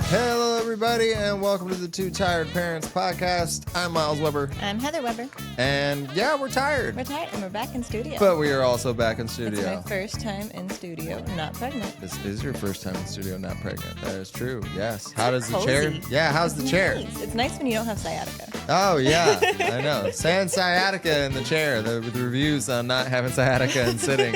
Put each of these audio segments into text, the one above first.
Hello, everybody, and welcome to the Two Tired Parents podcast. I'm Miles Weber. I'm Heather Weber. And yeah, we're tired. We're tired, and we're back in studio. But we are also back in studio. It's my first time in studio, not pregnant. This is your first time in studio, not pregnant. That is true, yes. How does the Cozy. chair? Yeah, how's the chair? Nice. It's nice when you don't have sciatica. Oh, yeah, I know. Saying sciatica in the chair. The reviews on not having sciatica and sitting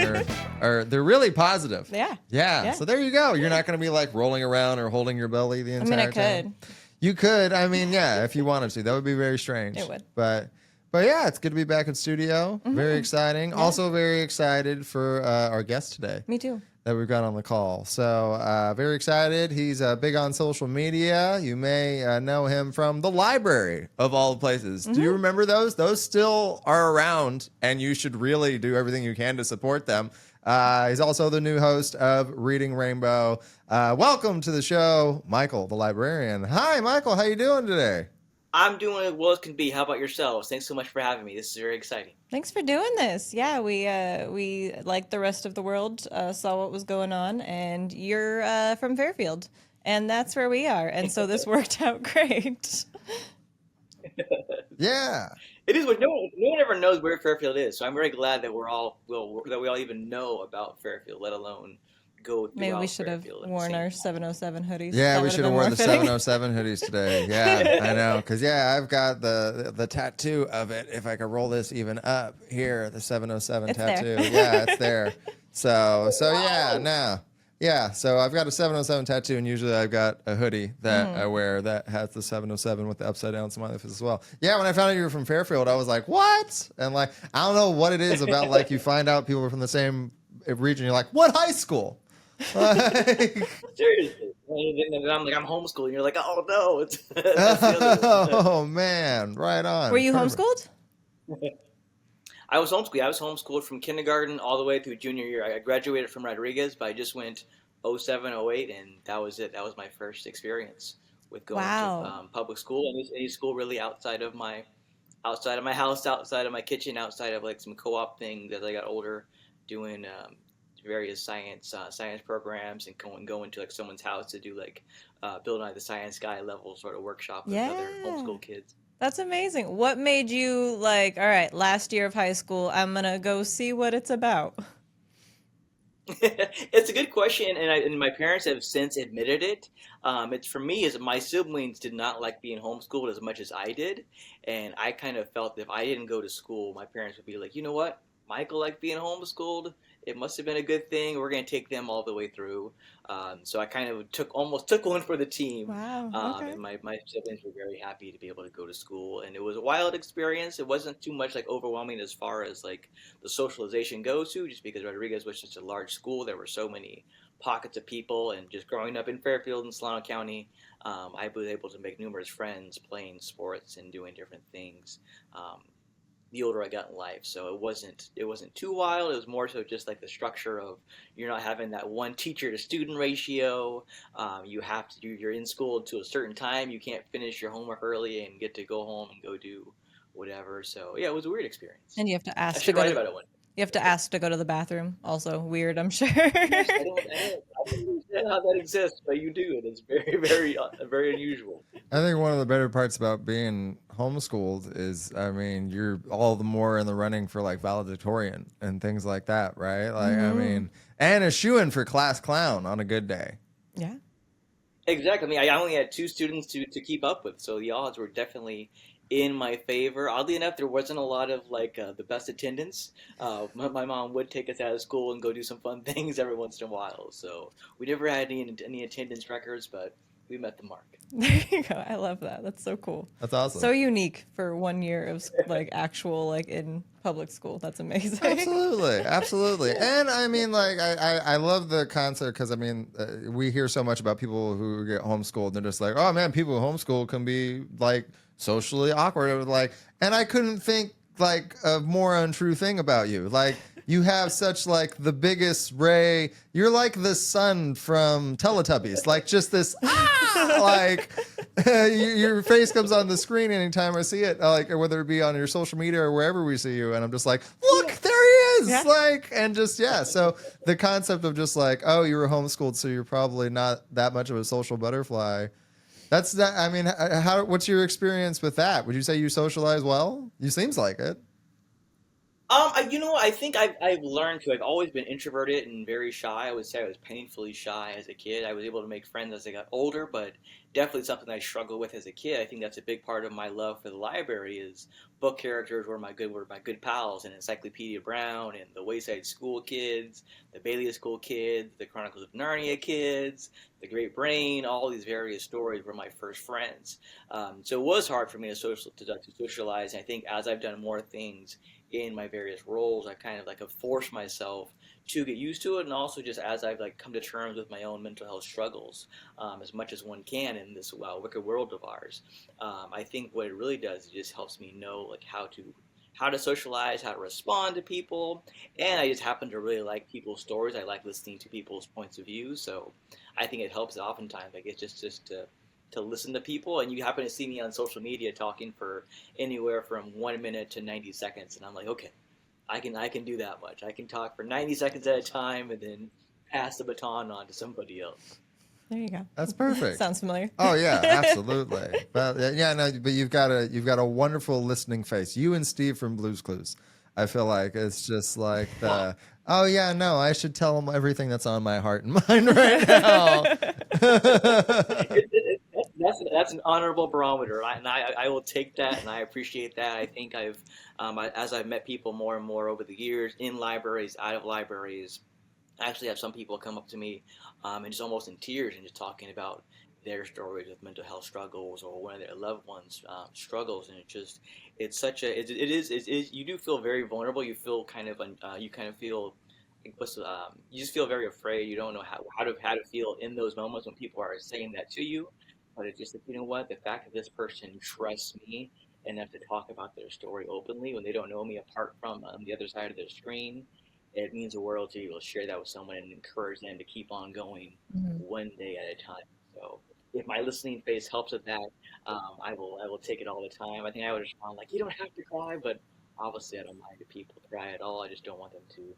are they're really positive. Yeah. So there you go. You're not going to be like rolling around or holding your belly the entire time. Could. You could. I mean, yeah, if you wanted to. That would be very strange. It would. But yeah, it's good to be back in studio. Mm-hmm. Very exciting. Yeah. Also very excited for our guest today. Me too. That we've got on the call. So very excited. He's big on social media. You may know him from the library of all the places. Mm-hmm. Do you remember those? Those still are around, and you should really do everything you can to support them. He's also the new host of Reading Rainbow. Welcome to the show, Mychal, the librarian. Hi, Mychal. How you doing today? I'm doing as well as can be. How about yourselves? Thanks so much for having me. This is very exciting. Thanks for doing this. Yeah, we like the rest of the world, saw what was going on, and you're from Fairfield, and that's where we are, and so this worked out great. Yeah. It is. No one ever knows where Fairfield is, so I'm very glad that we all even know about Fairfield, let alone go throughout. Maybe we should have worn our 707 hoodies. Yeah, we should have worn the 707 hoodies today. Yeah, I know. Because, yeah, I've got the tattoo of it. If I could roll this even up here, the 707 it's tattoo. There. Yeah, it's there. So yeah, now. Yeah, so I've got a 707 tattoo, and usually I've got a hoodie that I wear that has the 707 with the upside down smiley face as well. Yeah, when I found out you were from Fairfield, I was like, what? And like, I don't know what it is about, like, you find out people are from the same region, you're like, what high school? Like, seriously. And I'm like, I'm homeschooled, and you're like, oh no. It's oh man, right on. Were you homeschooled? I was homeschooled. I was homeschooled from kindergarten all the way through junior year. I graduated from Rodriguez, but I just went 07, 08, and that was it. That was my first experience with going to public school, and any school really outside of my house, outside of my kitchen, outside of like some co-op things as I got older, doing various science programs and going to like someone's house to do like building like the science guy level sort of workshop with other homeschool kids. That's amazing. What made you like, all right, last year of high school, I'm going to go see what it's about? It's a good question, and my parents have since admitted it. It's for me, is my siblings did not like being homeschooled as much as I did, and I kind of felt that if I didn't go to school, my parents would be like, you know what, Mychal liked being homeschooled. It must have been a good thing. We're going to take them all the way through. So I kind of almost took one for the team. Wow. Okay. And my siblings were very happy to be able to go to school. And it was a wild experience. It wasn't too much like overwhelming as far as like the socialization goes to, just because Rodriguez was such a large school. There were so many pockets of people. And just growing up in Fairfield and Solano County, I was able to make numerous friends playing sports and doing different things. The older I got in life, so it wasn't too wild. It was more so just like the structure of you're not having that one teacher to student ratio. You're in school to a certain time. You can't finish your homework early and get to go home and go do whatever. So yeah, it was a weird experience. And you have to ask. I should write about it one day. You have to ask to go to the bathroom. Also weird, I'm sure. I don't understand how that exists, but you do, and it's very, very, very unusual. I think one of the better parts about being homeschooled is, I mean, you're all the more in the running for like valedictorian and things like that, right? Like, I mean, and a shoo-in for class clown on a good day. Yeah. Exactly. I mean, I only had 2 students to keep up with, so the odds were definitely in my favor. Oddly enough, there wasn't a lot of like the best attendance. My mom would take us out of school and go do some fun things every once in a while. So we never had any attendance records, but we met the mark. There you go. I love that. That's so cool. That's awesome. So unique for 1 year of like actual like in public school. That's amazing. Absolutely. And I mean, like, I love the concept because I mean, we hear so much about people who get homeschooled. And they're just like, oh man, people who homeschool can be like socially awkward. Like, and I couldn't think like a more untrue thing about you. Like, you have such like the biggest ray. You're like the sun from Teletubbies. Like just this, like your face comes on the screen anytime I see it. Like whether it be on your social media or wherever we see you, and I'm just like, look, there he is. Yeah. Like, and just, yeah. So the concept of just like, oh, you were homeschooled, so you're probably not that much of a social butterfly. That's that. I mean, how? What's your experience with that? Would you say you socialize well? You seems like it. I think I've learned to. I've always been introverted and very shy. I would say I was painfully shy as a kid. I was able to make friends as I got older, but definitely something I struggled with as a kid. I think that's a big part of my love for the library is book characters were my good pals, and Encyclopedia Brown and the Wayside School kids, the Bailey School kids, the Chronicles of Narnia kids, the Great Brain. All these various stories were my first friends. So it was hard for me to socialize. And I think as I've done more things in my various roles, I kind of like have forced myself to get used to it, and also just as I've like come to terms with my own mental health struggles, as much as one can in this wicked world of ours. I think what it really does, it just helps me know like how to socialize, how to respond to people, and I just happen to really like people's stories. I like listening to people's points of view, so I think it helps oftentimes. Like it's just to listen to people, and you happen to see me on social media talking for anywhere from 1 minute to 90 seconds, and I'm like, okay, I can do that much. I can talk for 90 seconds at a time, and then pass the baton on to somebody else. There you go. That's perfect. Sounds familiar. Oh yeah, absolutely. But yeah, no, but you've got a wonderful listening face. You and Steve from Blue's Clues. I feel like it's just like the. Oh yeah, no, I should tell him everything that's on my heart and mind right now. That's an honorable barometer, and I will take that, and I appreciate that. I think as I've met people more and more over the years in libraries, out of libraries, I actually have some people come up to me, and just almost in tears and just talking about their stories with mental health struggles or one of their loved ones struggles, and it's such a it is you do feel very vulnerable. You feel kind of you kind of feel you just feel very afraid. You don't know how to feel in those moments when people are saying that to you. But it's just like, you know what, the fact that this person trusts me enough to talk about their story openly when they don't know me apart from on the other side of their screen, it means the world to be able to share that with someone and encourage them to keep on going Mhm. one day at a time. So if my listening face helps with that, I will take it all the time. I think I would respond like, you don't have to cry, but obviously I don't mind if people cry at all. I just don't want them to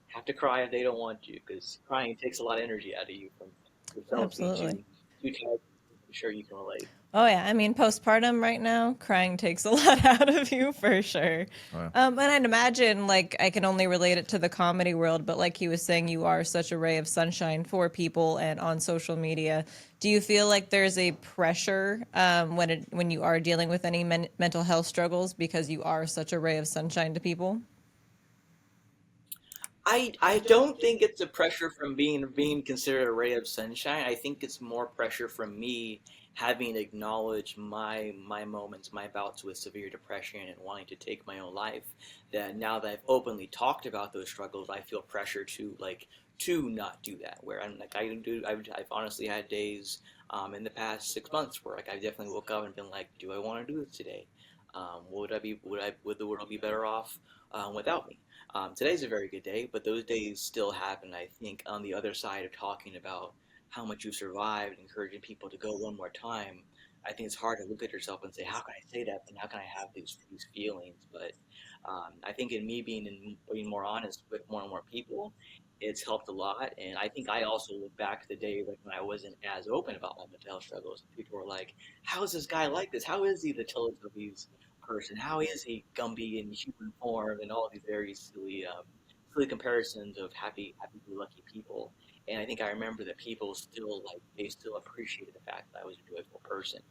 have to cry if they don't want to, because crying takes a lot of energy out of you from yourself being Absolutely. too tired. I'm sure you can relate. Oh yeah, I mean postpartum right now, crying takes a lot out of you for sure. Wow. And I'd imagine like I can only relate it to the comedy world, but like he was saying, you are such a ray of sunshine for people and on social media. Do you feel like there's a pressure when you are dealing with any mental health struggles because you are such a ray of sunshine to people? I don't think it's a pressure from being considered a ray of sunshine. I think it's more pressure from me having acknowledged my moments, my bouts with severe depression and wanting to take my own life. That now that I've openly talked about those struggles, I feel pressure to not do that. Where I'm like I've honestly had days in the past 6 months where like I definitely woke up and been like, do I want to do this today? Would the world be better off without me? Today's a very good day, but those days still happen. I think on the other side of talking about how much you survived, encouraging people to go one more time, I think it's hard to look at yourself and say, how can I say that? And how can I have these feelings? But I think in me being more honest with more and more people, it's helped a lot. And I think I also look back to the day like when I wasn't as open about my mental health struggles. People were like, how is this guy like this? How is he the Teletubbies person? How is he Gumby in human form and all these very silly comparisons of happy-go-lucky people. And I think I remember that people still they still appreciated the fact that I was a joyful person.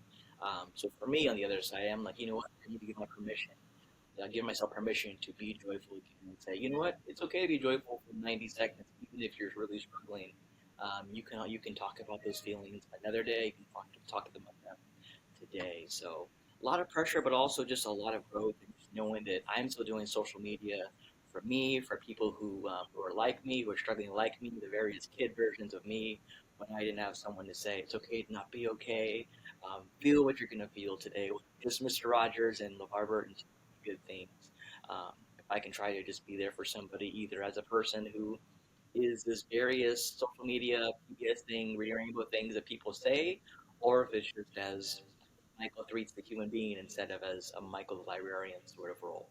So for me, on the other side, I'm like, you know what? I need to give my permission. I give myself permission to be joyful again and say, you know what? It's okay to be joyful for 90 seconds, even if you're really struggling. You can talk about those feelings another day. You can talk about them today. So a lot of pressure, but also just a lot of growth, and just knowing that I'm still doing social media for me, for people who are like me, who are struggling like me, the various kid versions of me. When I didn't have someone to say it's okay to not be okay, feel what you're gonna feel today. Just Mr. Rogers and LeVar Burton's good things. If I can try to just be there for somebody, either as a person who is this various social media PBS thing, reading rainbow things that people say, or if it's just as Mychal Threets the human being instead of as a Mychal the librarian sort of role.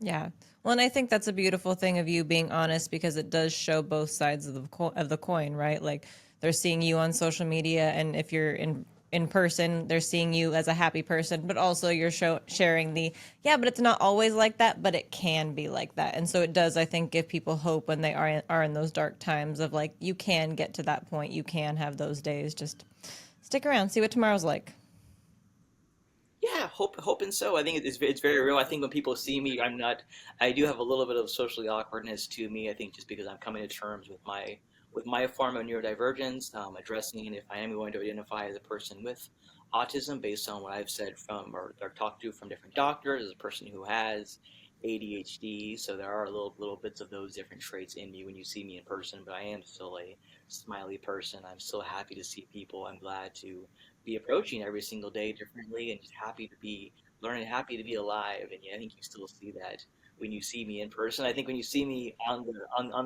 Yeah. Well, and I think that's a beautiful thing of you being honest because it does show both sides of of the coin, right? Like they're seeing you on social media, and if you're in person, they're seeing you as a happy person, but also you're sharing the yeah, but it's not always like that, but it can be like that, and so it does, I think, give people hope when they are in those dark times of like you can get to that point, you can have those days. Just stick around, see what tomorrow's like. Yeah, hoping so. I think it's very real. I think when people see me, I do have a little bit of socially awkwardness to me. I think just because I'm coming to terms with my form of neurodivergence, addressing if I am going to identify as a person with autism based on what I've said from or talked to from different doctors, as a person who has ADHD. So there are little bits of those different traits in me when you see me in person. But I am still a smiley person. I'm still happy to see people. I'm glad to be approaching every single day differently and just happy to be learning, happy to be alive. And yeah, I think you still see that when you see me in person. I think when you see me on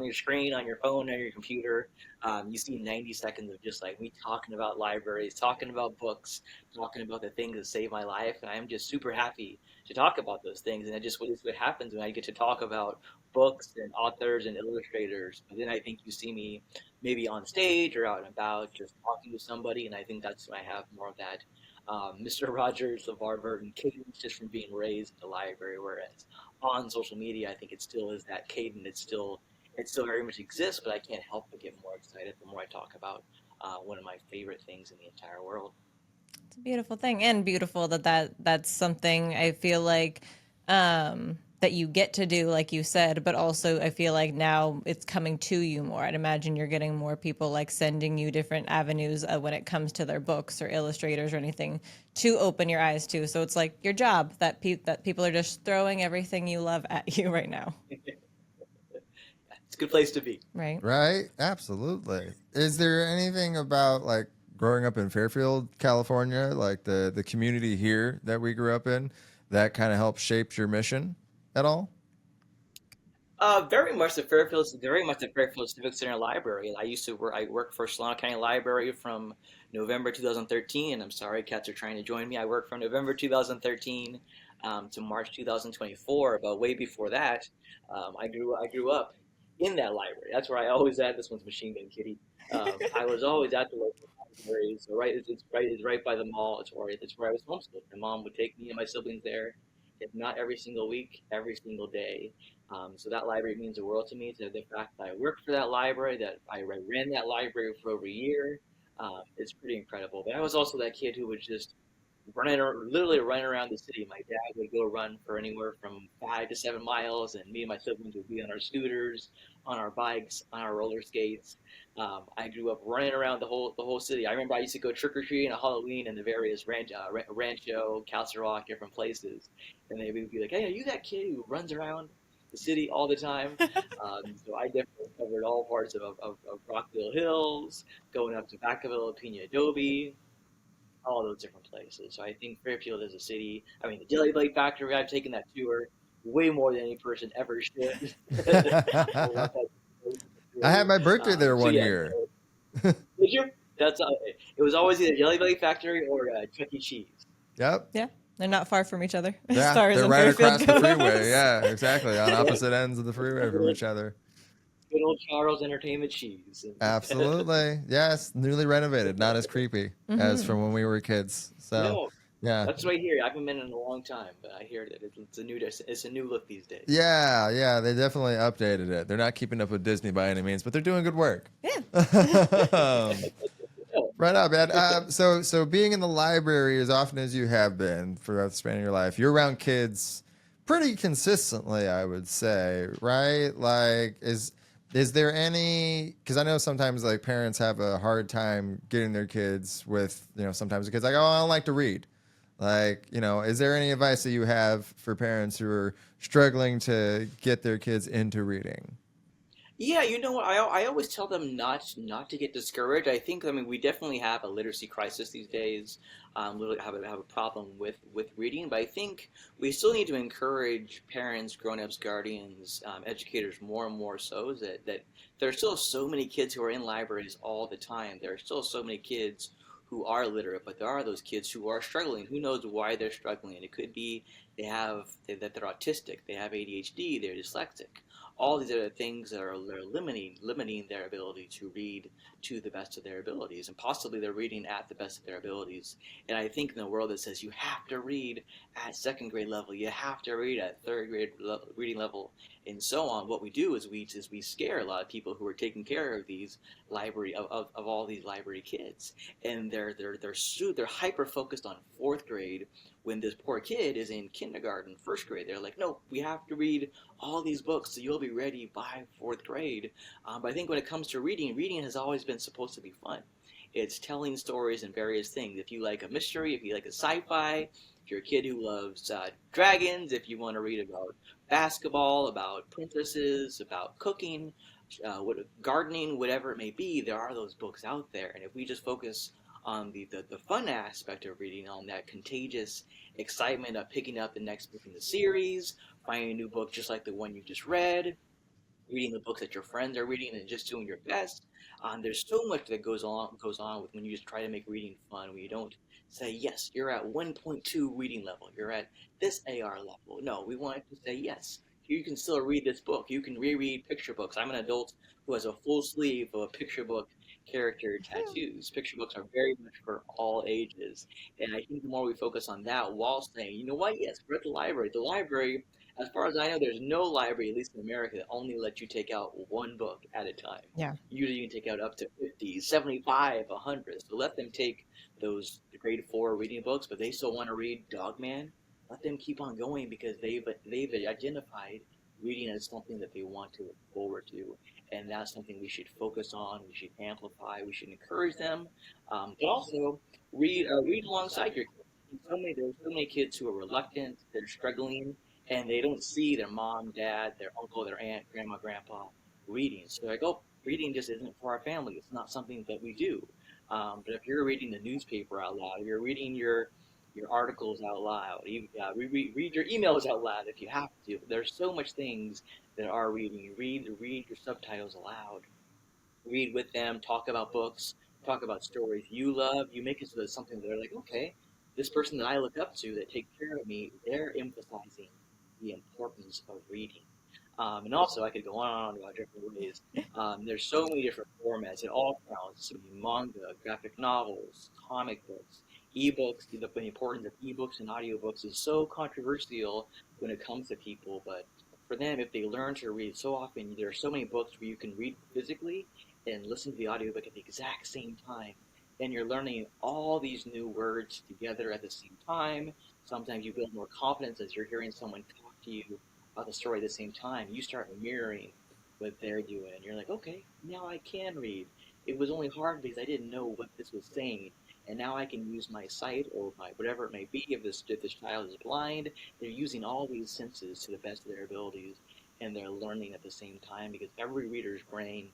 your screen, on your phone, on your computer, you see 90 seconds of just like me talking about libraries, talking about books, talking about the things that saved my life. And I'm just super happy to talk about those things. And that just what happens when I get to talk about books and authors and illustrators. But then I think you see me maybe on stage or out and about, just talking to somebody. And I think that's when I have more of that Mr. Rogers, LeVar Burton cadence just from being raised in the library. Whereas on social media, I think it still is that cadence. It still very much exists, but I can't help but get more excited the more I talk about one of my favorite things in the entire world. It's a beautiful thing, and beautiful that's something I feel like that you get to do, like you said, but also I feel like now it's coming to you more. I'd imagine you're getting more people like sending you different avenues when it comes to their books or illustrators or anything to open your eyes to. So it's like your job that that people are just throwing everything you love at you right now, It's a good place to be. right? Right? Absolutely. Is there anything about like growing up in Fairfield, California, like the community here that we grew up in, that kind of helped shape your mission at all? Very much the Fairfield Civic Center Library. I worked for Solano County Library from November 2013. I'm sorry, cats are trying to join me. I worked from November 2013 to March 2024. But way before that, I grew up in that library. That's where I always at. This one's Machine Gun Kitty. I was always at the local library. So it's right by the mall. It's where I was homeschooled. My mom would take me and my siblings there, if not every single week, every single day. So that library means the world to me. To the fact that I worked for that library, that I ran that library for over a year, it's pretty incredible. But I was also that kid who was just literally running around the city. My dad would go run for anywhere from 5 to 7 miles, and me and my siblings would be on our scooters, on our bikes, on our roller skates. I grew up running around the whole city. I remember I used to go trick or treating on Halloween in the various Rancho, Castle Rock, different places, and they would be like, "Hey, are you that kid who runs around the city all the time?" So I definitely covered all parts of Rockville Hills, going up to Vacaville, Pina Adobe, all those different places. So I think Fairfield is a city. I mean, the Jelly Blade Factory, I've taken that tour way more than any person ever should. I love I that had facility. my birthday there So one yeah, year. did you? That's it was always either Jelly Belly Factory or Chuck E. Cheese. Yep. Yeah, they're not far from each other as Yeah, far as they're in right Fairfield across the freeway. goes. Yeah, exactly. On Yep. opposite ends of the freeway Good from old, each other. good old Charles Entertainment Cheese. Absolutely. Yes, newly renovated, not as creepy as Hmm. from when we were kids. So, No, yeah. that's what I hear. I haven't been in a long time, but I hear that it's a new look these days. Yeah, yeah, they definitely updated it. They're not keeping up with Disney by any means, but they're doing good work. Yeah. Right on, man. So being in the library as often as you have been throughout the span of your life, you're around kids pretty consistently, I would say, right? Like, is there any? Because I know sometimes like parents have a hard time getting their kids with, sometimes the kids like, oh, I don't like to read. Like, is there any advice that you have for parents who are struggling to get their kids into reading? Yeah, you know what? I always tell them not to get discouraged. I mean we definitely have a literacy crisis these days. Literally have a problem with reading, but I think we still need to encourage parents, grown-ups, guardians, educators more and more so that there are still so many kids who are in libraries all the time. There are still so many kids who are literate, but there are those kids who are struggling. Who knows why they're struggling? It could be that they're autistic, they have ADHD, they're dyslexic. All these other things that are limiting their ability to read to the best of their abilities, and possibly they're reading at the best of their abilities. And I think in a world that says you have to read at second grade level, you have to read at third grade reading level, and so on, what we do is we scare a lot of people who are taking care of these of all these library kids, and they're hyper focused on fourth grade when this poor kid is in kindergarten, first grade. They're like, no, we have to read all these books so you'll be ready by fourth grade. But I think when it comes to reading, reading has always been supposed to be fun. It's telling stories and various things. If you like a mystery, if you like a sci-fi, if you're a kid who loves dragons, if you want to read about basketball, about princesses, about cooking, gardening, whatever it may be, there are those books out there. And if we just focus on the fun aspect of reading, on that contagious excitement of picking up the next book in the series, finding a new book just like the one you just read, reading the books that your friends are reading and just doing your best. There's so much that goes on with when you just try to make reading fun. When you don't say yes, you're at 1.2 reading level, you're at this AR level. No, we want to say yes. You can still read this book. You can reread picture books. I'm an adult who has a full sleeve of a picture book character tattoos. Picture books are very much for all ages. And I think the more we focus on that while saying, you know what, yes, we're at the library. The library, as far as I know, there's no library, at least in America, that only lets you take out one book at a time. Yeah. Usually you can take out up to 50, 75, 100. So let them take those grade 4 reading books, but they still want to read Dogman. Let them keep on going because they've identified reading as something that they want to look forward to, and that's something we should focus on. We should amplify. We should encourage them, but also read alongside your kids. There's so many kids who are reluctant. They're struggling, and they don't see their mom, dad, their uncle, their aunt, grandma, grandpa reading. So they're like, oh, reading just isn't for our family. It's not something that we do. But if you're reading the newspaper out loud, if you're reading your articles out loud, read your emails out loud if you have to. There's so much things that are reading. Read your subtitles aloud. Read with them. Talk about books. Talk about stories you love. You make it so that it's something that they're like, okay, this person that I look up to that takes care of me, they're emphasizing the importance of reading. And also, I could go on and on about different ways. There's so many different formats. It all counts. So manga, graphic novels, comic books, ebooks. The importance of ebooks and audiobooks is so controversial when it comes to people. But for them, if they learn to read, so often there are so many books where you can read physically and listen to the audiobook at the exact same time. And you're learning all these new words together at the same time. Sometimes you build more confidence as you're hearing someone talk to you about the story at the same time. You start mirroring what they're doing. And you're like, okay, now I can read. It was only hard because I didn't know what this was saying. And now I can use my sight or my whatever it may be. If this child is blind, they're using all these senses to the best of their abilities, and they're learning at the same time because every reader's brain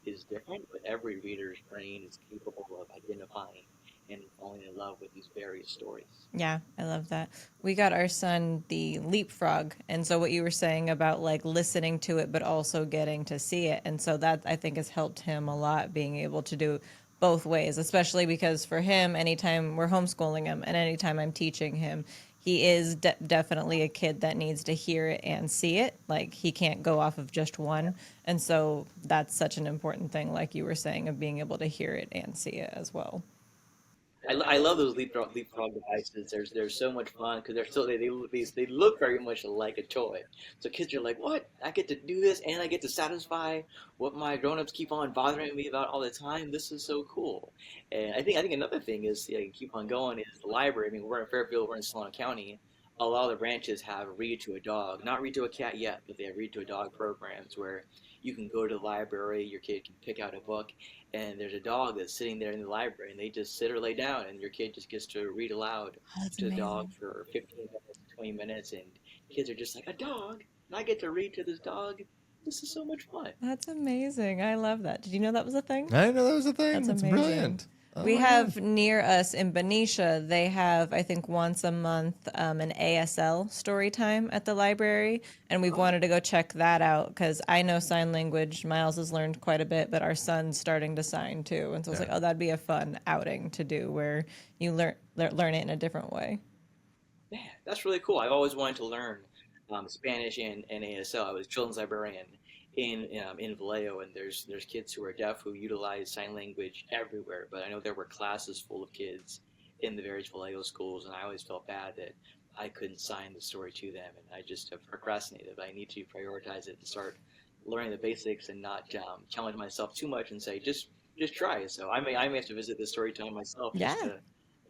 is different, but every reader's brain is capable of identifying and falling in love with these various stories. Yeah, I love that. We got our son the leapfrog. And so what you were saying about like listening to it, but also getting to see it. And so that I think has helped him a lot being able to do both ways, especially because for him, anytime we're homeschooling him and anytime I'm teaching him, he is definitely a kid that needs to hear it and see it. Like he can't go off of just one. And so that's such an important thing, like you were saying, of being able to hear it and see it as well. I love those leapfrog devices. There's so much fun because they look very much like a toy. So kids are like, what? I get to do this and I get to satisfy what my grown-ups keep on bothering me about all the time. This is so cool. And I think another thing is, yeah, keep on going, is the library. I mean, we're in Fairfield, we're in Solano County. A lot of the branches have read to a dog, not read to a cat yet, but they have read to a dog programs where you can go to the library, your kid can pick out a book, and there's a dog that's sitting there in the library, and they just sit or lay down, and your kid just gets to read aloud Oh, that's to the dog amazing. for 15 minutes, 20 minutes, and kids are just like, a dog, and I get to read to this dog. This is so much fun. That's amazing. I love that. Did you know that was a thing? I didn't know that was a thing. That's That's amazing. brilliant. Oh We my God. have near us in Benicia, they have, I think, once a month an ASL story time at the library. And we've Oh, wanted to go check that out because I know sign language. Miles has learned quite a bit, but our son's starting to sign too. And so it's Yeah. like, oh, that'd be a fun outing to do where you learn it in a different way. man, that's really cool. I've always wanted to learn Spanish and ASL. I was children's librarian in Vallejo, and there's kids who are deaf who utilize sign language everywhere. But I know there were classes full of kids in the various Vallejo schools, and I always felt bad that I couldn't sign the story to them, and I just have procrastinated. But I need to prioritize it and start learning the basics and not challenge myself too much and say just try. So I may have to visit this story time myself just Yeah. to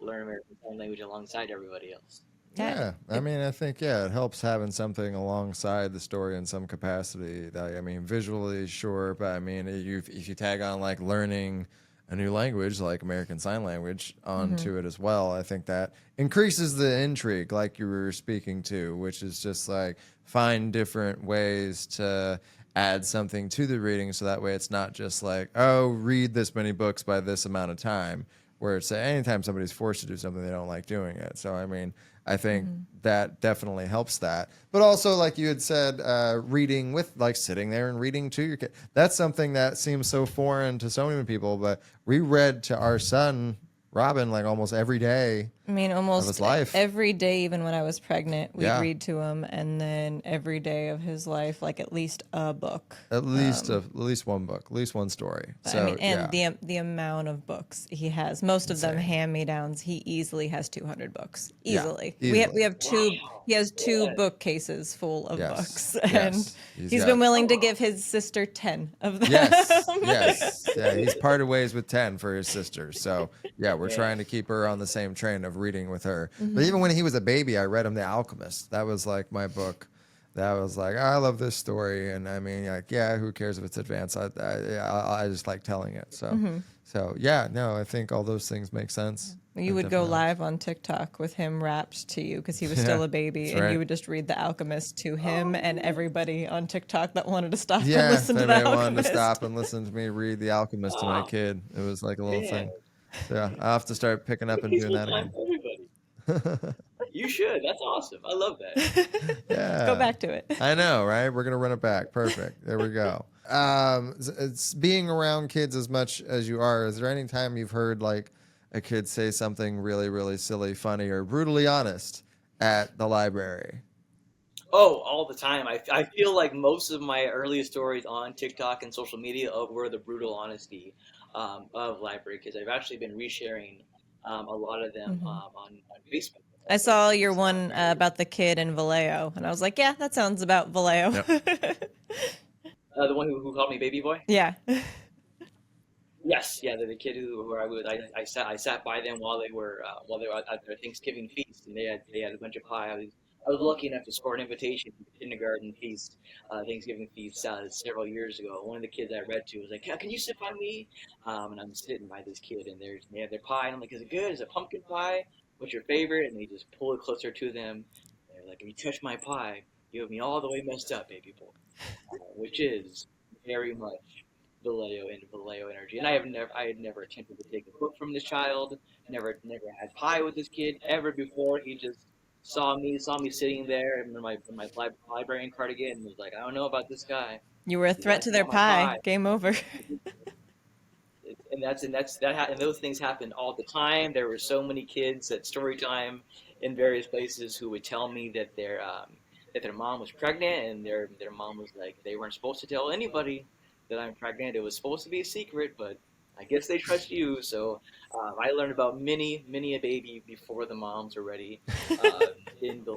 learn American Sign Language alongside everybody else. Yeah. Yeah, I mean, I think it helps having something alongside the story in some capacity. That, I mean, visually, sure, but I mean, if you tag on like learning a new language like American Sign Language onto it as well, I think that increases the intrigue, like you were speaking to, which is just like find different ways to add something to the reading, so that way it's not just like, oh, read this many books by this amount of time. Where it's anytime somebody's forced to do something, they don't like doing it. So I mean, I think that definitely helps that. But also, like you had said, reading with like sitting there and reading to your kid. That's something that seems so foreign to so many people. But we read to our son Robin like almost every day I mean, of his almost life. every day, even when I was pregnant, we'd Yeah, read to him, and then every day of his life, like at least a book. at least one book, at least one story. I mean, So and yeah, the amount of books he has, most of them insane. hand me downs. He easily has 200 books. Yeah, Easily, we easily. have two. Wow. He has two Yeah. bookcases full of Yes, books, and yes. He's he's been got willing to Oh, give his sister 10 of them. Yes, yes. Yeah, he's parted ways with 10 for his sister. So, yeah, we're man. trying to keep her on the same train of reading with her. But even when he was a baby, I read him The Alchemist. That was like my book. That was like, I love this story. And I mean, like, yeah, who cares if it's advanced? I just like telling it. So yeah, no, I think all those things make sense. You That would go definitely helps. live on TikTok with him wrapped to you because he was Yeah, still a baby, that's and you right. would just read The Alchemist to him Oh, and everybody on TikTok that wanted to stop and Yeah, if listen to The anybody wanted to Alchemist. stop and listen to me read The Alchemist to my oh kid, it was like a little man. thing. So yeah, I'll have to start picking up It's a and doing peaceful that time again. for everybody. You should. That's awesome. I love that. Go Yeah, back to it. I know, right? We're gonna run it back. Perfect. There we go. It's being around kids as much as you are. Is there any time you've heard like a kid say something really, really silly, funny, or brutally honest at the library? Oh, all the time. I feel like most of my earliest stories on TikTok and social media were the brutal honesty of library kids. I've actually been resharing a lot of them on Facebook. I Like saw your these one very about the kid in Vallejo, and I was like, yeah, that sounds about Vallejo. Yep. the one who called me baby boy. Yeah. Yes, yeah, the kid who I sat by them while they were at their Thanksgiving feast, and they had a bunch of pie. I was lucky enough to score an invitation to the kindergarten feast, Thanksgiving feast several years ago. One of the kids I read to was like, "Can you sit by me?" And I'm sitting by this kid, and they have their pie, and I'm like, "Is it good? Is it pumpkin pie? What's your favorite?" And they just pull it closer to them. They're like, "If you touch my pie, you have me all the way messed up, baby boy," which is very much Vallejo energy. And I had never attempted to take a book from this child. Never had pie with this kid ever before. He just saw me sitting there in my librarian cardigan, and was like, I don't know about this guy. You were a He's threat to asking their about my pie. pie. Game over. And those things happened all the time. There were so many kids at story time in various places who would tell me that their mom was pregnant, and their mom was like, they weren't supposed to tell anybody that I'm pregnant. It was supposed to be a secret, but I guess they trust you. So I learned about many a baby before the moms were ready in the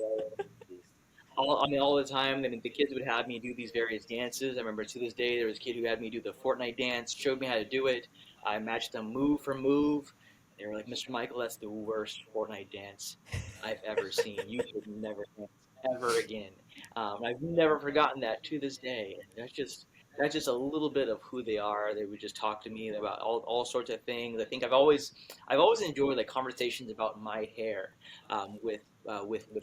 all the time. I mean, the kids would have me do these various dances. I remember to this day there was a kid who had me do the Fortnite dance, showed me how to do it. I matched them move for move. They were like, Mr. Michael, that's the worst Fortnite dance I've ever seen. You should never dance ever again. I've never forgotten that to this day. That's just a little bit of who they are. They would just talk to me about all sorts of things. I think I've always enjoyed like conversations about my hair with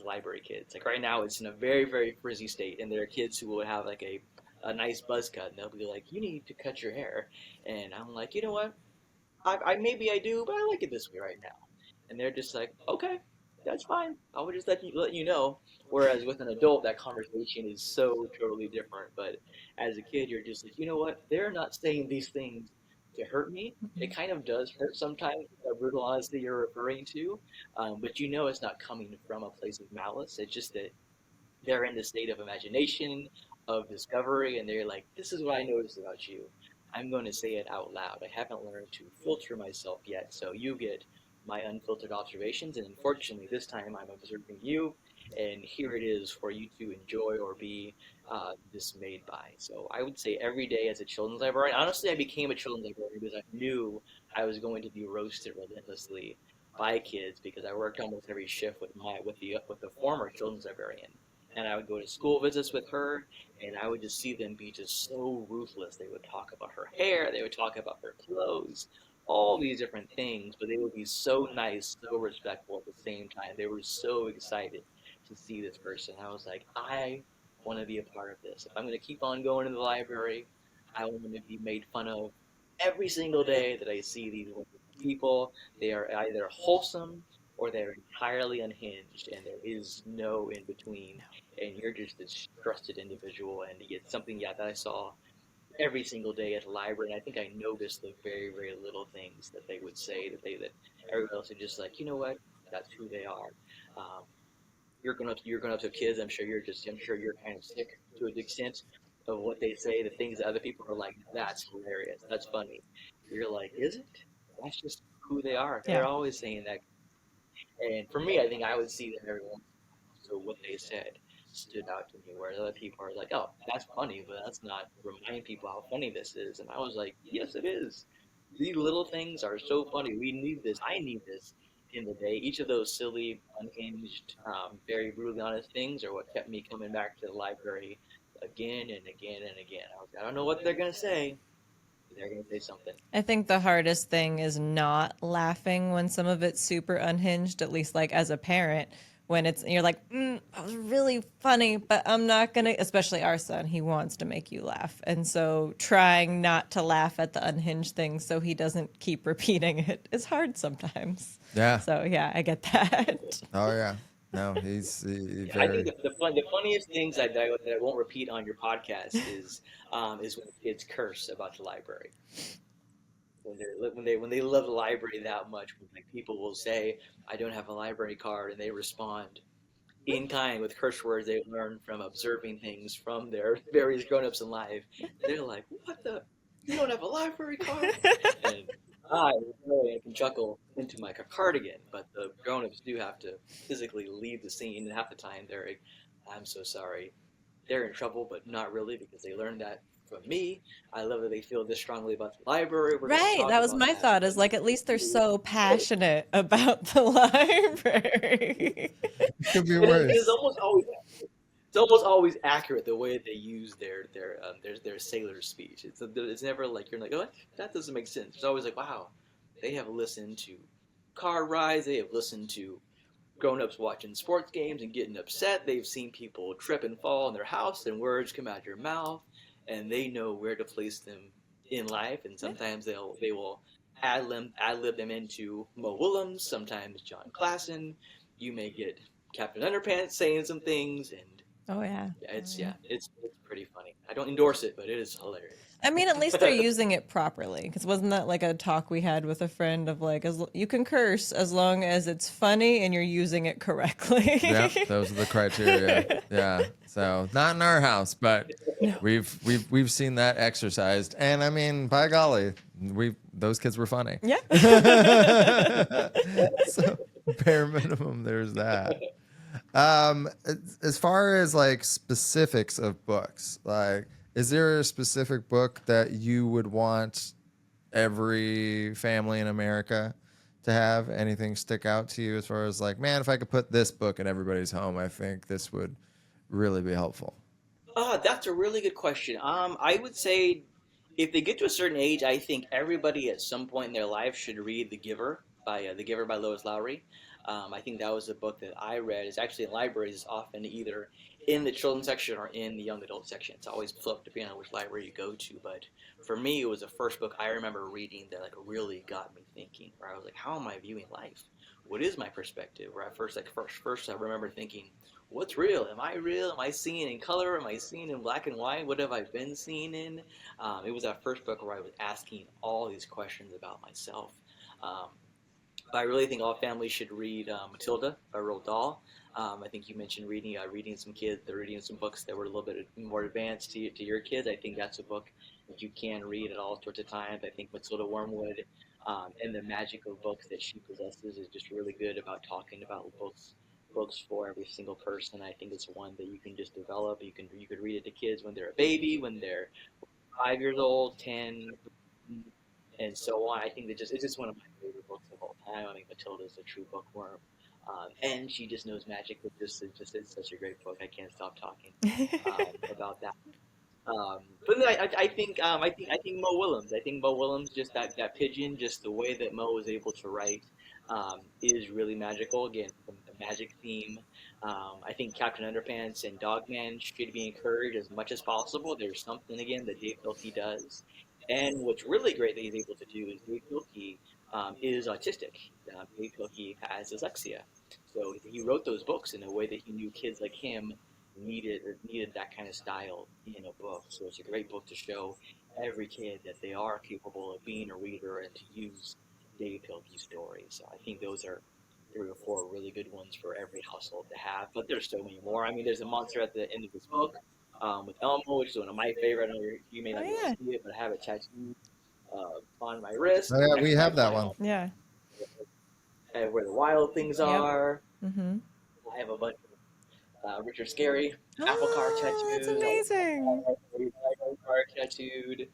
library kids. Like right now, it's in a very very frizzy state, and there are kids who will have like a nice buzz cut, and they'll be like, "You need to cut your hair," and I'm like, you know what? I maybe I do, but I like it this way right now. And they're just like, okay, that's fine. I would just let you know. Whereas with an adult, that conversation is so totally different. But as a kid, you're just like, you know what? They're not saying these things to hurt me. It kind of does hurt sometimes, the brutal honesty you're referring to. But you know it's not coming from a place of malice. It's just that they're in the state of imagination, of discovery, and they're like, this is what I noticed about you. I'm going to say it out loud. I haven't learned to filter myself yet, so you get my unfiltered observations, and unfortunately, this time I'm observing you, and here it is for you to enjoy or be dismayed by. So I would say every day as a children's librarian, honestly, I became a children's librarian because I knew I was going to be roasted relentlessly by kids because I worked almost every shift with the former children's librarian, and I would go to school visits with her, and I would just see them be just so ruthless. They would talk about her hair, they would talk about her clothes, all these different things, but they would be so nice, so respectful at the same time. They were so excited to see this person. I was like, I want to be a part of this. If I'm going to keep on going to the library, I want to be made fun of every single day that I see these wonderful people. They are either wholesome or they're entirely unhinged, and there is no in between, and you're just this trusted individual. And it's something, yeah, that I saw every single day at the library. And I think I noticed the very, very little things that they would say that everyone else is just like, you know what, that's who they are. Um, you're going up to kids. I'm sure you're kind of sick to an extent of what they say, the things that other people are like, that's hilarious, that's funny. You're like, is it? That's just who they are. They're Yeah. always saying that. And for me, I think I would see that every once in a while. So what they said stood out to me, whereas other people are like, "Oh, that's funny," but that's not reminding people how funny this is. And I was like, "Yes, it is. These little things are so funny. We need this. I need this in the day." Each of those silly, unhinged, very brutally honest things are what kept me coming back to the library again and again and again. I was like, I don't know what they're gonna say. But they're gonna say something. I think the hardest thing is not laughing when some of it's super unhinged, at least like as a parent, when it's you're like, that was really funny, but I'm not gonna, especially our son, he wants to make you laugh. And so trying not to laugh at the unhinged things so he doesn't keep repeating it is hard sometimes. Yeah. So yeah, I get that. Oh yeah. No, he's Yeah, I think very. the funniest things that I won't repeat on your podcast is when kids curse about the library. When they love the library that much, when like people will say, "I don't have a library card," and they respond in kind with curse words they learned from observing things from their various grown-ups in life. They're like, "What the? You don't have a library card?" And I really can chuckle into my cardigan, but the grown-ups do have to physically leave the scene, and half the time they're like, "I'm so sorry." They're in trouble, but not really because they learned that from me. I love that they feel this strongly about the library. We're going to Right, talk that was about my that thought, is like at least they're so passionate about the library. Could be it is worse. almost always accurate the way they use their sailor speech. It's never like you're like, oh, that doesn't make sense. It's always like, wow, they have listened to car rides. They have listened to grown-ups watching sports games and getting upset. They've seen people trip and fall in their house, and words come out of your mouth, and they know where to place them in life. And sometimes they will ad lib them into Mo Willems, sometimes John Klassen. You may get Captain Underpants saying some things, and Oh yeah. yeah, Oh yeah. it's pretty funny. I don't endorse it, but it is hilarious. I mean, at least they're using it properly. Because wasn't that like a talk we had with a friend of like, you can curse as long as it's funny and you're using it correctly. Yeah, those are the criteria. Yeah. So not in our house, but No. we've seen that exercised. And I mean, by golly, those kids were funny. Yeah. So bare minimum, there's that. As far as like specifics of books, like, is there a specific book that you would want every family in America to have? Anything stick out to you as far as like, man, if I could put this book in everybody's home, I think this would really be helpful. That's a really good question. I would say if they get to a certain age, I think everybody at some point in their life should read The Giver by Lois Lowry. I think that was a book that I read. It's actually in libraries often either in the children's section or in the young adult section. It's always flipped depending on which library you go to. But for me, it was the first book I remember reading that like really got me thinking. Where I was like, how am I viewing life? What is my perspective? Where I first I remember thinking, what's real? Am I real? Am I seeing in color? Am I seeing in black and white? What have I been seeing in? It was that first book where I was asking all these questions about myself. Um, but I really think all families should read Matilda by Roald Dahl. I think you mentioned reading some kids, they're reading some books that were a little bit more advanced to your kids. I think that's a book that you can read at all sorts of times. I think Matilda Wormwood and the magic of books that she possesses is just really good about talking about books for every single person. I think it's one that you can just develop. You could read it to kids when they're a baby, when they're 5 years old, 10, and so on. I think that just it's just one of my favorite books of all time. I mean, Matilda is a true bookworm, and she just knows magic. Just it's such a great book. I can't stop talking about that. But then I think Mo Willems. I think Mo Willems, just that pigeon, just the way that Mo was able to write, is really magical. Again, the magic theme. I think Captain Underpants and Dogman should be encouraged as much as possible. There's something again that Dave Pilkey does, and what's really great that he's able to do is Dave Pilkey is autistic. Dave Pilkey has dyslexia, so he wrote those books in a way that he knew kids like him needed that kind of style in a book. So it's a great book to show every kid that they are capable of being a reader and to use Dave Pilkey's stories. So I think those are 3 or 4 really good ones for every household to have. But there's so many more. I mean, there's a monster at the end of this book with Elmo, which is one of my favorite. I know you may not be able to see it, but I have it tattooed on my wrist. Oh, yeah, we have that one. Yeah. And where the wild things are. Mm-hmm. I have a bunch Richard Scarry, Apple Car tattooed. That's amazing. Car tattooed.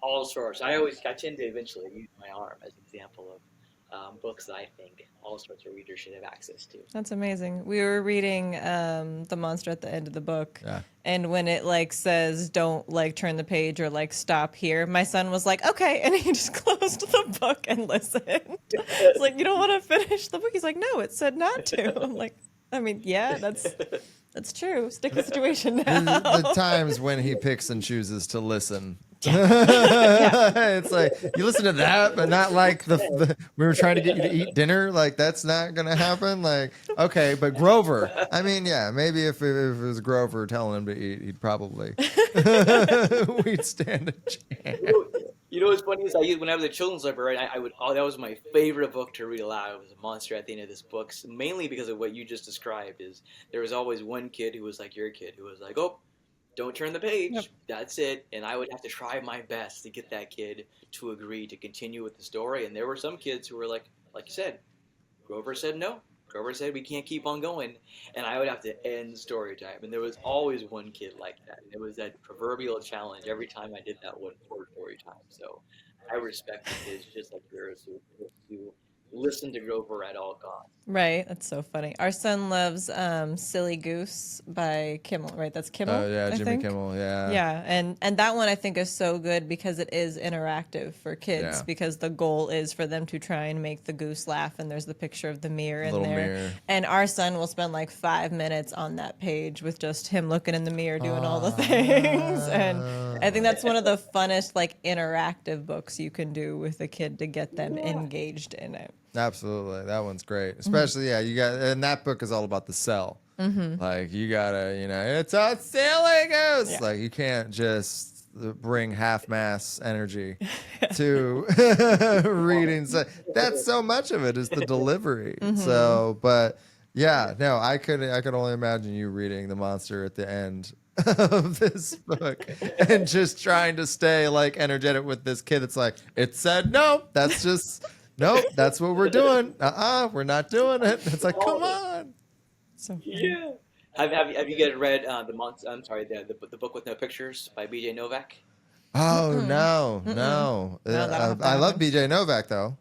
All sorts. I tend to eventually use my arm as an example of books that I think all sorts of readers should have access to. That's amazing. We were reading the monster at the end of the book, Yeah. and when it like says don't like turn the page or like stop here, my son was like okay, and he just closed the book and listened. It's like, you don't want to finish the book? He's like, no, it said not to. I'm like, I mean, yeah, that's true. Stick the situation now. The times when he picks and chooses to listen. It's like you listen to that, but not like we were trying to get you to eat dinner. Like that's not gonna happen. Like okay, but Grover. I mean, yeah, maybe if it was Grover telling him to eat, he'd probably we'd stand a chance. You know what's funny is when I was a children's librarian, that was my favorite book to read aloud. It was a monster at the end of this book, mainly because of what you just described. Is there was always one kid who was like your kid who was like, oh, don't turn the page. Yep. That's it. And I would have to try my best to get that kid to agree to continue with the story. And there were some kids who were like you said, Grover said no. Grover said we can't keep on going. And I would have to end story time. And there was always one kid like that. And it was that proverbial challenge every time I did that one for story time. So I respect the kids just like yours who listen to Grover at all costs. Right, that's so funny. Our son loves Silly Goose by Kimmel, right? That's Kimmel. Oh yeah, I Jimmy think. Kimmel, yeah. Yeah, and that one I think is so good because it is interactive for kids, Yeah. because the goal is for them to try and make the goose laugh, and there's the picture of the mirror in Little there. mirror. And our son will spend like 5 minutes on that page with just him looking in the mirror doing all the things. And I think that's one of the funnest like interactive books you can do with a kid to get them engaged in it. Absolutely, that one's great. Especially, yeah, you got, and that book is all about the cell. Like you gotta, it's a silly goose. Yeah. Like you can't just bring half-mass energy to reading. So that's so much of it is the delivery. So, but yeah, no, I could only imagine you reading the monster at the end of this book and just trying to stay like energetic with this kid. It's like it said no. That's just. Nope, that's what we're doing. We're not doing it. It's like, come on. So yeah. Have you guys read the book with no pictures by B.J. Novak? Oh no. No, that I love happen. B.J. Novak though.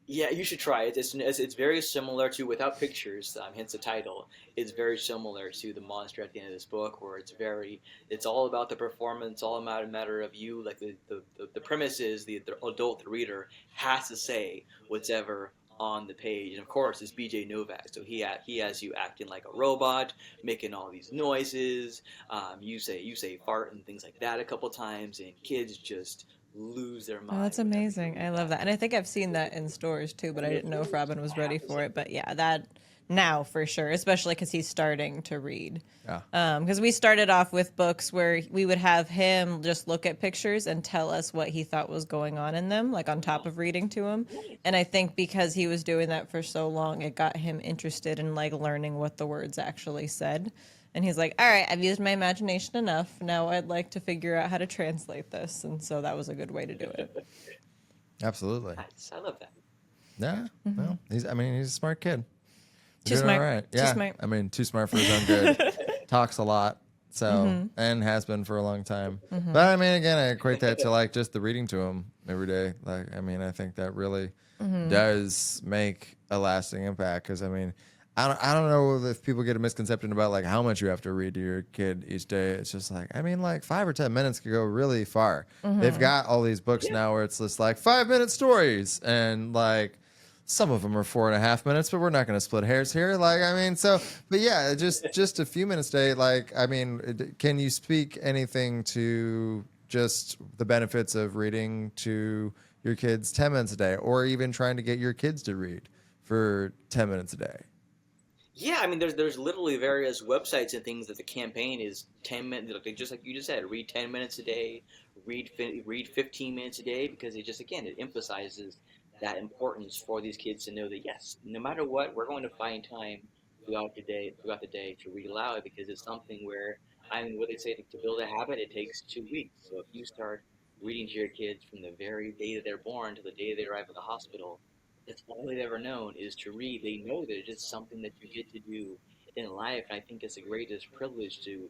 Yeah, you should try it. It's very similar to Without Pictures, hence the title. It's very similar to the monster at the end of this book, where it's all about the performance, all about a matter of you. Like the premise is the adult, the reader, has to say what's ever on the page, and of course it's BJ Novak, so he has you acting like a robot, making all these noises. You say fart and things like that a couple times, and kids just lose their Oh, mind that's whenever you amazing. read I love that. that. And I think I've seen that in stores too, but I And the didn't know if stores Robin was ready have the for same it. But thing. yeah, that now for sure, especially because he's starting to read. Yeah. Because we started off with books where we would have him just look at pictures and tell us what he thought was going on in them, like on top Oh, of reading to him. nice. And I think because he was doing that for so long, it got him interested in like learning what the words actually said. And he's like, all right, I've used my imagination enough. Now I'd like to figure out how to translate this. And so that was a good way to do it. Absolutely. Nice. I love that. Yeah. Well, he's he's a smart kid. Too Doing all smart. right. Too Yeah. smart. Too smart for his own good. Talks a lot. So, and has been for a long time. But I mean, again, I equate that to like just the reading to him every day. Like, I think that really does make a lasting impact. Cause I don't know if people get a misconception about like how much you have to read to your kid each day. It's just like, like 5 or 10 minutes could go really far. They've got all these books Yeah. now where it's just like 5 minute stories and like, some of them are 4.5 minutes, but we're not going to split hairs here. But yeah, just a few minutes a day. Can you speak anything to just the benefits of reading to your kids 10 minutes a day, or even trying to get your kids to read for 10 minutes a day? Yeah, I mean, there's literally various websites and things that the campaign is 10 minutes, like you just said, read 10 minutes a day, read 15 minutes a day, because it just again it emphasizes that importance for these kids to know that yes, no matter what, we're going to find time throughout the day to read aloud, because it's something where I mean, what they say to build a habit, it takes 2 weeks. So if you start reading to your kids from the very day that they're born to the day they arrive at the hospital, that's all they've ever known is to read. They know that it's just something that you get to do in life. And I think it's the greatest privilege to,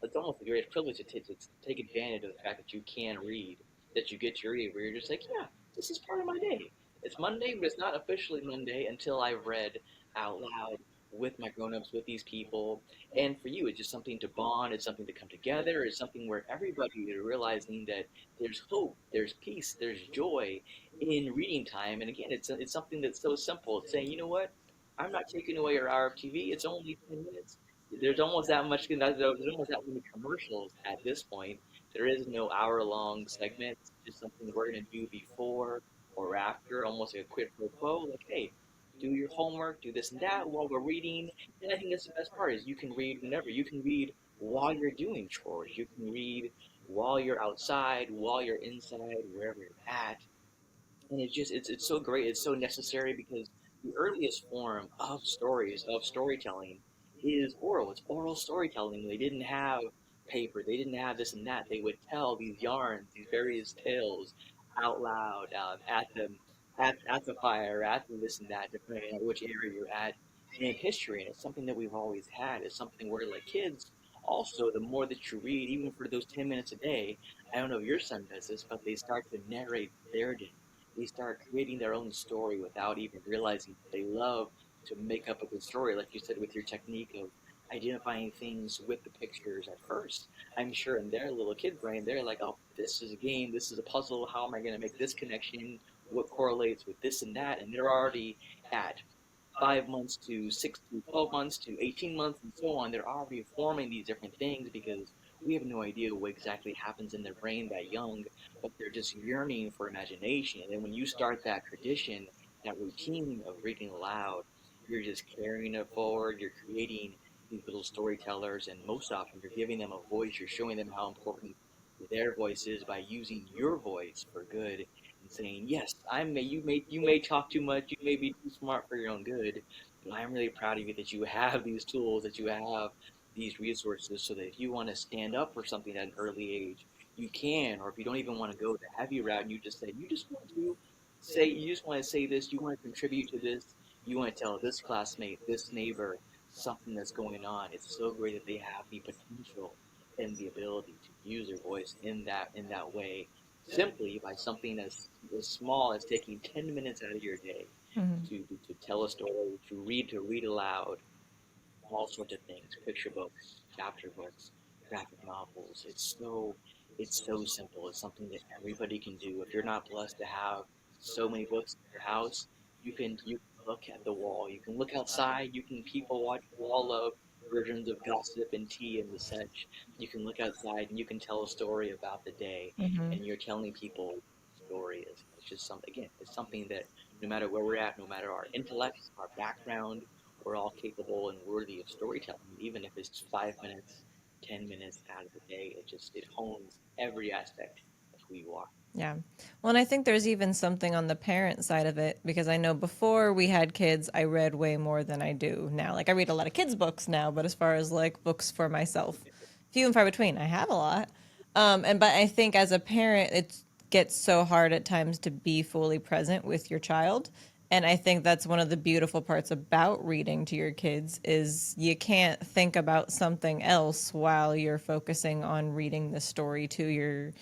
it's almost the greatest privilege to take advantage of the fact that you can read, that you get to read, where you're just like, yeah, this is part of my day. It's Monday, but it's not officially Monday until I've read out loud with my grown-ups, with these people. And for you, it's just something to bond. It's something to come together. It's something where everybody is realizing that there's hope, there's peace, there's joy in reading time. And again, it's something that's so simple. It's saying, you know what, I'm not taking away your hour of TV. It's only 10 minutes. There's almost that much. There's almost that many commercials at this point. There is no hour-long segment. It's just something we're going to do before or after, almost like a quid pro quo. Like, hey, do your homework, do this and that while we're reading. And I think that's the best part is you can read whenever. You can read while you're doing chores. You can read while you're outside, while you're inside, wherever you're at. And it's so great, it's so necessary, because the earliest form of stories, of storytelling, is oral. It's oral storytelling. They didn't have paper, they didn't have this and that. They would tell these yarns, these various tales out loud, at the fire, at the this and that, depending on which area you're at in history. And it's something that we've always had. It's something where, like, kids also, the more that you read, even for those 10 minutes a day, I don't know if your son does this, but they start to narrate their day. They start creating their own story without even realizing that they love to make up a good story, like you said, with your technique of identifying things with the pictures at first. I'm sure in their little kid brain, they're like, oh, this is a game, this is a puzzle, how am I going to make this connection? What correlates with this and that? And they're already at 5 months to 6 to 12 months to 18 months and so on. They're already forming these different things because we have no idea what exactly happens in their brain that young, but they're just yearning for imagination. And then when you start that tradition, that routine of reading aloud, you're just carrying it forward. You're creating these little storytellers, and most often you're giving them a voice. You're showing them how important their voice is by using your voice for good and saying, "Yes, you may talk too much. You may be too smart for your own good, but I'm really proud of you that you have these tools, that you have these resources, so that if you want to stand up for something at an early age, you can. Or if you don't even want to go the heavy route, and you just want to say this, you want to contribute to this, you want to tell this classmate, this neighbor, something that's going on. It's so great that they have the potential and the ability to use their voice in that way, simply by something as small as taking 10 minutes out of your day to tell a story, to read aloud, all sorts of things, picture books, chapter books, graphic novels. It's so simple. It's something that everybody can do. If you're not blessed to have so many books in your house, you can look at the wall, you can look outside, you can people watch wall of versions of gossip and tea and the such. You can look outside and you can tell a story about the day, Hmm. and you're telling people the story is. It's just something. Again, it's something that no matter where we're at, no matter our intellect, our background, we're all capable and worthy of storytelling, even if it's 5 minutes, 10 minutes out of the day. It hones every aspect of who you are. Yeah. Well, and I think there's even something on the parent side of it because I know before we had kids, I read way more than I do now. Like I read a lot of kids' books now, but as far as like books for myself, few and far between. I have a lot. And but I think as a parent, it gets so hard at times to be fully present with your child. And I think that's one of the beautiful parts about reading to your kids is you can't think about something else while you're focusing on reading the story to your,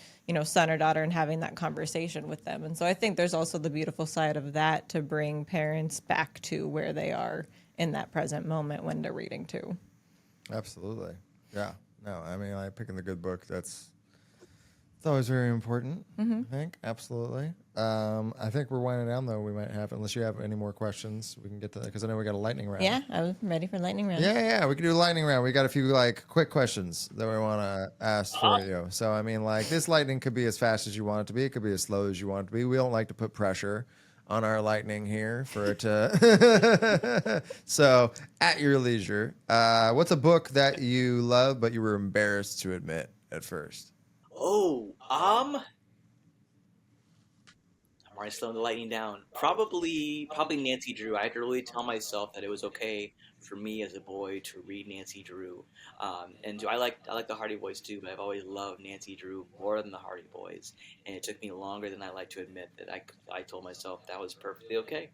son or daughter and having that conversation with them. And so I think there's also the beautiful side of that to bring parents back to where they are in that present moment when they're reading too. Absolutely. Yeah. No, I mean, like picking the good book. It's always very important. I think absolutely. I think we're winding down though. We might have, unless you have any more questions, we can get to that because I know we got a lightning round. Yeah, I was ready for lightning round. Yeah, we can do a lightning round. We got a few like quick questions that we want to ask for you. So I mean, like this lightning could be as fast as you want it to be. It could be as slow as you want it to be. We don't like to put pressure on our lightning here for it to. So at your leisure, what's a book that you love but you were embarrassed to admit at first? Oh, I'm already slowing the lightning down. Probably Nancy Drew. I had to really tell myself that it was okay for me as a boy to read Nancy Drew. And I like the Hardy Boys too, but I've always loved Nancy Drew more than the Hardy Boys. And it took me longer than I like to admit that I told myself that was perfectly okay.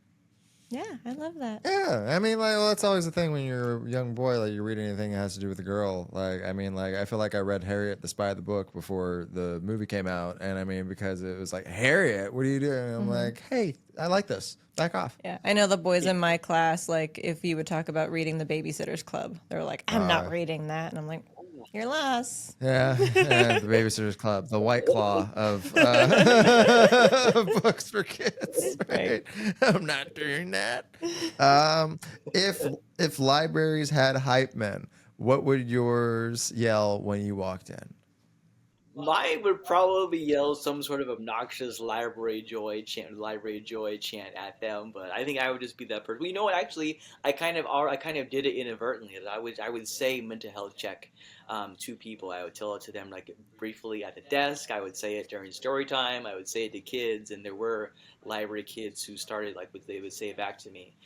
Yeah, I love that. Yeah, I mean, like, well, that's always the thing when you're a young boy. Like, you read anything that has to do with a girl. Like, I mean, like, I feel like I read Harriet, the Spy of the Book, before the movie came out, and I mean, because it was like, Harriet, what are you doing? And I'm like, hey, I like this. Back off. Yeah, I know the boys in my class, like, if you would talk about reading the Babysitter's Club, they're like, I'm not reading that. And I'm like, you're lost. Yeah, the Babysitter's Club, the White Claw of of books for kids. Right? I'm not doing that. If libraries had hype men, what would yours yell when you walked in? Mine would probably yell some sort of obnoxious library joy chant at them, but I think I would just be that person. Well, you know what? Actually, I kind of did it inadvertently. I would say mental health check to people. I would tell it to them like briefly at the desk. I would say it during story time. I would say it to kids, and there were library kids who started like what they would say back to me.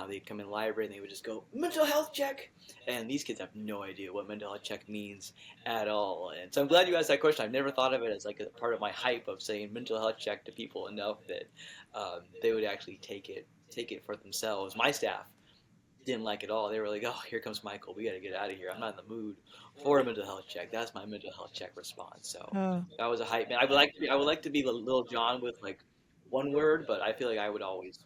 They'd come in the library and they would just go mental health check, and these kids have no idea what mental health check means at all. And so I'm glad you asked that question. I've never thought of it as like a part of my hype of saying mental health check to people enough that they would actually take it for themselves. My staff didn't like it all. They were like, "Oh, here comes Michael. We got to get out of here. I'm not in the mood for a mental health check." That's my mental health check response. So Oh. that was a hype man. I would like to be the Little John with like one word, but I feel like I would always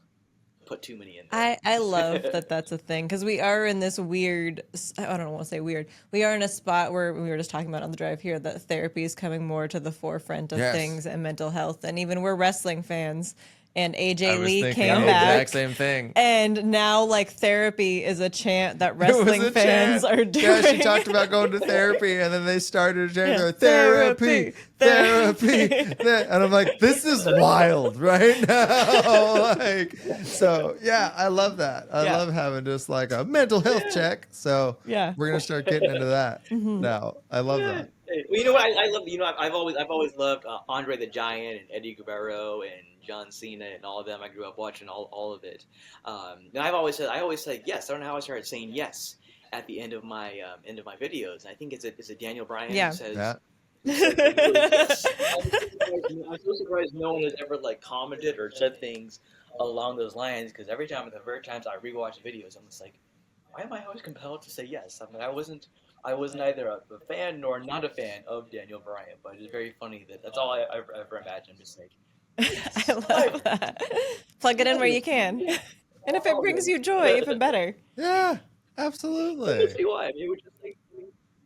put too many in I love there. that that's a thing because we are in this weird, I don't want to say weird, we are in a spot where we were just talking about on the drive here that therapy is coming more to the forefront of Yes. things and mental health. And even we're wrestling fans. And I AJ was Lee thinking came the back. exact same thing. And now, like, therapy is a chant that It was wrestling a fans chant. are doing. Yeah, she talked about going to therapy, and then they started a chant, Yeah. going, therapy, Therapy. therapy. And I'm like, this is wild right now. Like, so, yeah, I love that. I Yeah. love having just like a mental health check. So Yeah. we're going to start getting into that now. I love that. Well, you know what? I love. I've always loved Andre the Giant and Eddie Guerrero and John Cena and all of them. I grew up watching all of it. And I always said yes. I don't know how I started saying yes at the end of my videos. I think it's a Daniel Bryan Yeah. who says. Yeah. Yes. I'm so surprised no one has ever like commented or said things along those lines because every time, the very times I rewatch videos, I'm just like, why am I always compelled to say yes? I mean, I was neither a fan nor not a fan of Daniel Bryan, but it's very funny that that's all I ever imagined. Just like, I yes, love that. Plug it in where you can. And if it brings you joy, even better. Yeah, Let's absolutely. see why. Maybe we're just like,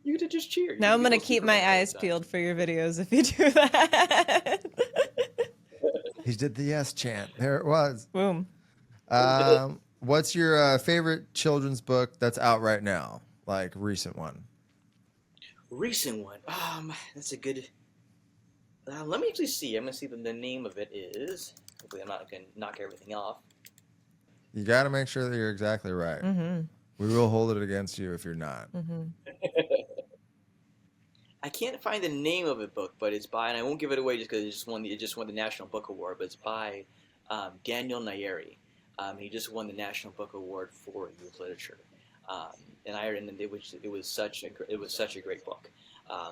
you get to just cheer. Now I'm You going to feel keep Superman my all the eyes time. peeled for your videos if you do that. He did the yes chant. There it was. Boom. What's your favorite children's book that's out right now? Like recent one. Recent one. That's a good. Let me actually see. I'm gonna see the name of it is. Hopefully, I'm not gonna knock everything off. You got to make sure that you're exactly right. Mm-hmm. We will hold it against you if you're not. Mm-hmm. I can't find the name of the book, but it's by, and I won't give it away just because it just won the National Book Award. But it's by Daniel Nayeri. He just won the National Book Award for youth literature, um, and it was such a great book.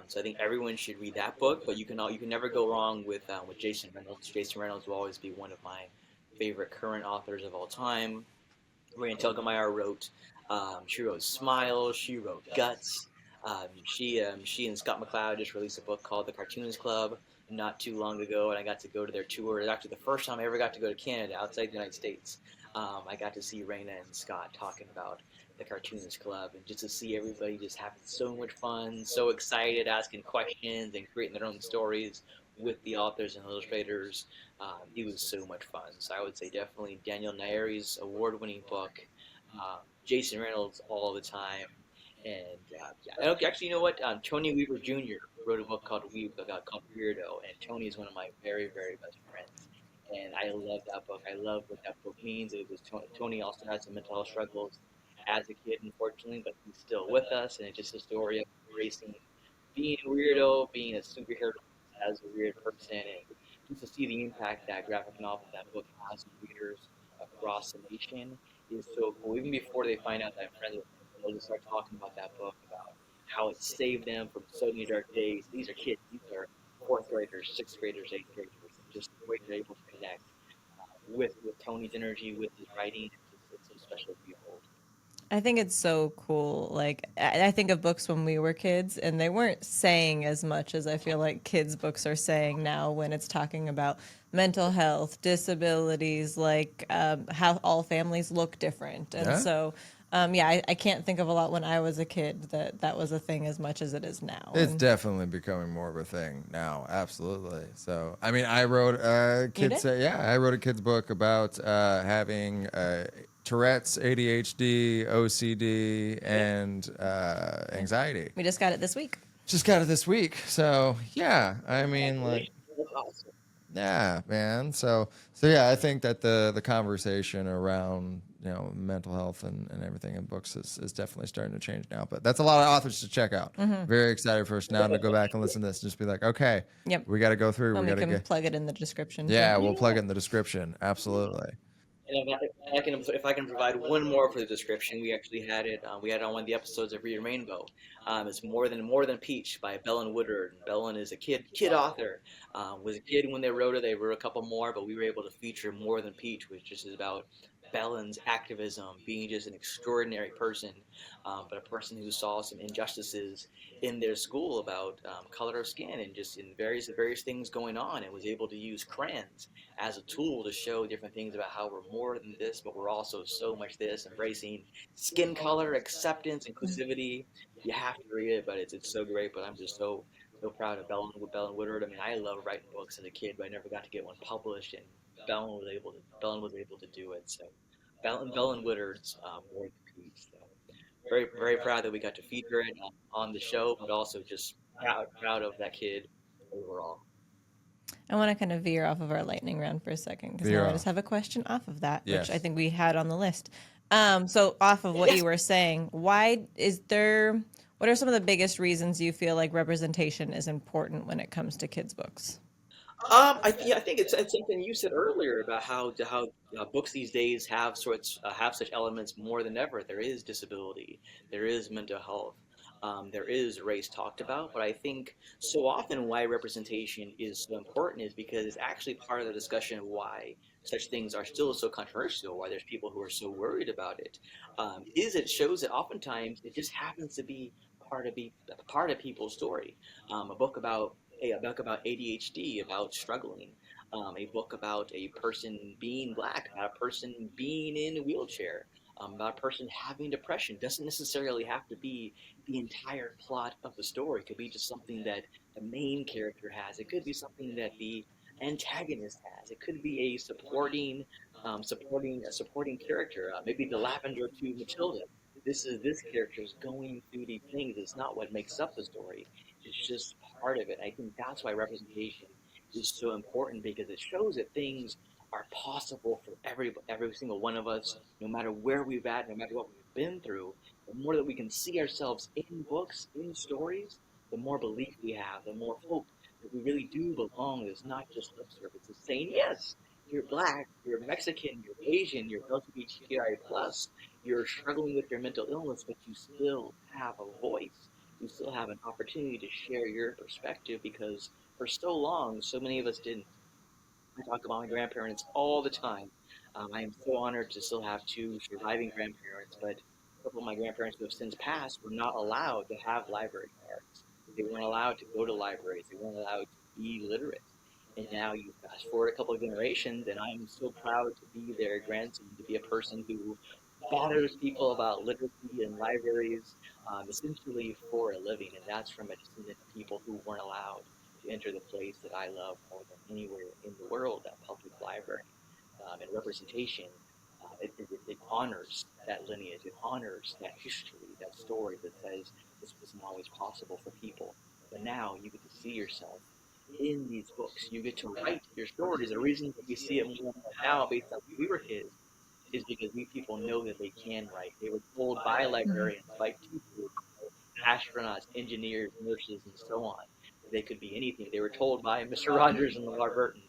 So I think everyone should read that book. But you can never go wrong with Jason Reynolds. Jason Reynolds will always be one of my favorite current authors of all time. Rand Telgemeier wrote. She wrote Smile. She wrote Guts. She and Scott McCloud just released a book called The Cartoonist Club not too long ago, and I got to go to their tour. It was actually the first time I ever got to go to Canada outside the United States. I got to see Raina and Scott talking about the Cartoonist Club, and just to see everybody just having so much fun, so excited, asking questions and creating their own stories with the authors and illustrators. It was so much fun. So I would say definitely Daniel Nayeri's award-winning book, Jason Reynolds all the time, and yeah. Okay, actually, you know what? Tony Weaver Jr. wrote a book called Weirdo, and Tony is one of my very very best friends. And I love that book. I love what that book means. It was Tony also had some mental health struggles as a kid, unfortunately, but he's still with us, and it's just a story of embracing being a weirdo, being a superhero as a weird person, and just to see the impact that graphic novel, that book has on readers across the nation is so cool. Even before they find out that I'm friends with them, they'll just start talking about that book, about how it saved them from so many dark days. These are kids. These are fourth graders, sixth graders, eighth graders. And just the way they're able to connect with Tony's energy, with his writing, it's so special to behold. I think it's so cool. Like I think of books when we were kids, and they weren't saying as much as I feel like kids' books are saying now when it's talking about mental health, disabilities, like how all families look different. And Yeah. so, yeah, I can't think of a lot when I was a kid that was a thing as much as it is now. It's And definitely becoming more of a thing now. Absolutely. So, I mean, I wrote a you kids. did? Yeah, I wrote a kids book about having Tourette's, ADHD, OCD, Yeah, and anxiety. We just got it this week. Just got it this week. So, yeah, I mean, like, congratulations. That's awesome. yeah, man. So yeah, I think that the conversation around mental health and everything in books is definitely starting to change now. But that's a lot of authors to check out. Very excited for us now to go back and listen to this and just be like, okay, Yep. we got to go through. And We we got to can get. plug it in the description too. Yeah, we'll plug Yeah. it in the description. Absolutely. And if I can provide one more for the description, we actually had it. We had it on one of the episodes of Reading Rainbow. It's more than Peach by Bellin Woodard. Bellin is a kid author. Was a kid when they wrote it. They wrote a couple more, but we were able to feature More Than Peach, which just is about Bellin's activism, being just an extraordinary person, but a person who saw some injustices in their school about color of skin and just in various things going on, and was able to use crayons as a tool to show different things about how we're more than this, but we're also so much this, embracing skin color, acceptance, inclusivity. You have to read it, but it's so great. But I'm just so proud of Bellin Woodard. I mean, I love writing books as a kid, but I never got to get one published, and Bellin was able to do it. So Bellin Woodard's More Than Peach. So very proud that we got to feature it on the show, but also just proud of that kid overall. I want to kind of veer off of our lightning round for a second because Veer now I off. just have a question off of that, which I Yes. think we had on the list. So off of what Yes. you were saying, why is there? What are some of the biggest reasons you feel like representation is important when it comes to kids' books? I think it's something you said earlier about how books these days have such elements more than ever. There is disability, there is mental health, there is race talked about. But I think so often why representation is so important is because it's actually part of the discussion of why such things are still so controversial. Why there's people who are so worried about it. Is it shows that oftentimes it just happens to be part of people's story. A book about a book about ADHD, about struggling, a book about a person being black, about a person being in a wheelchair, about a person having depression. Doesn't necessarily have to be the entire plot of the story. It could be just something that the main character has. It could be something that the antagonist has. It could be a supporting supporting a supporting character, maybe the Lavender to Matilda. This is this character is going through these things. It's not what makes up the story. It's just part of it. I think that's why representation is so important because it shows that things are possible for every single one of us, no matter where we've at, no matter what we've been through. The more that we can see ourselves in books, in stories, the more belief we have, the more hope that we really do belong. It's not just lip service. It's saying yes, you're black, you're Mexican, you're Asian, you're LGBTQI plus, you're struggling with your mental illness, but you still have a voice. You still have an opportunity to share your perspective because for so long, so many of us didn't. I talk about my grandparents all the time. I am so honored to still have two surviving grandparents, but a couple of my grandparents who have since passed were not allowed to have library cards. They weren't allowed to go to libraries. They weren't allowed to be literate. And now you fast forward a couple of generations, and I'm so proud to be their grandson, to be a person who bothers people about literacy and libraries, essentially for a living. And that's from a descendant of people who weren't allowed to enter the place that I love more than anywhere in the world, that public library. And representation, it honors that lineage, it honors that history, that story that says this wasn't always possible for people. But now you get to see yourself in these books. You get to write your stories. The reason that we see it more now based on when we were kids is because these people know that they can write. They were told by librarians, by teachers, astronauts, engineers, nurses, and so on. They could be anything. They were told by Mr. Rogers and LeVar Burton